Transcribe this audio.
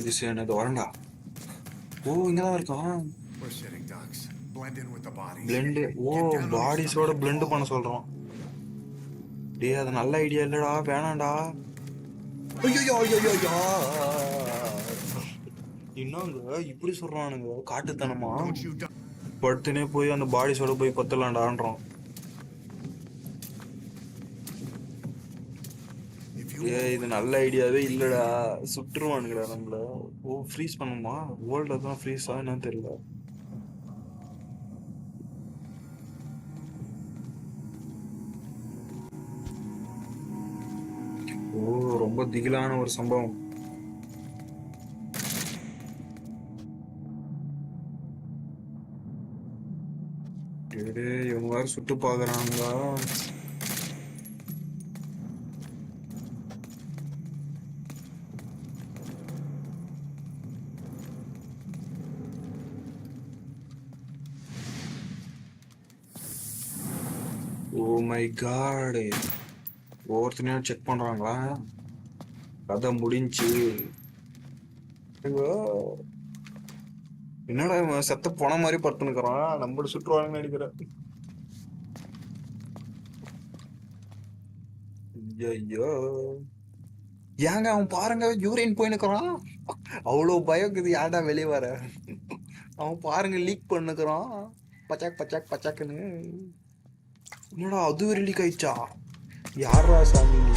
இது என்னது வரண்டா. ஓ இங்கதான் இருக்கான். பிளெண்ட். ஓ பாடிஸோட பிளெண்ட் பண்ண சொல்றான். டேய் அது நல்ல ஐடியா இல்லடா, வேணாம்டா. ஐயோ ஐயோ என்னங்க இப்படி சொல்றானுங்க காட்டுத்தனமா. படுத்துனே போய் அந்த பாடிஸோட போய் பத்தலாம்டான்றான். இது நல்ல ஐடியாவே இல்லடா, சுட்டுருவானுங்கடா நம்மள. ஓ ஃப்ரீஸ் பண்ணுமா, வேர்ல்டு தான் ஃப்ரீஸா என்னன்னு தெரியல. ஓ ரொம்ப திகிலான ஒரு சம்பவம். இவங்க வேற சுட்டு பாக்குறாங்களா. ஓ மை காட், ஒவ்வொருத்தனையும் செக் பண்றாங்களா. கதை முடிஞ்சு. என்னடா இவன் செத்த போன மாதிரி படுத்துனுக்குறான், நம்மள சுற்றுவாங்கன்னு நினைக்கிறேன். ஐயோ ஏங்க அவன் பாருங்க யூரின் போயினுக்குறான். அவ்வளவு பயக்குது, ஏன்டா வெளியே வர. அவன் பாருங்க லீக் பண்ணுக்குறான், பச்சாக் பச்சாக் பச்சாக்குன்னு. என்னடா அது லீக் ஆயிடுச்சா. யாரா சாமி நீ.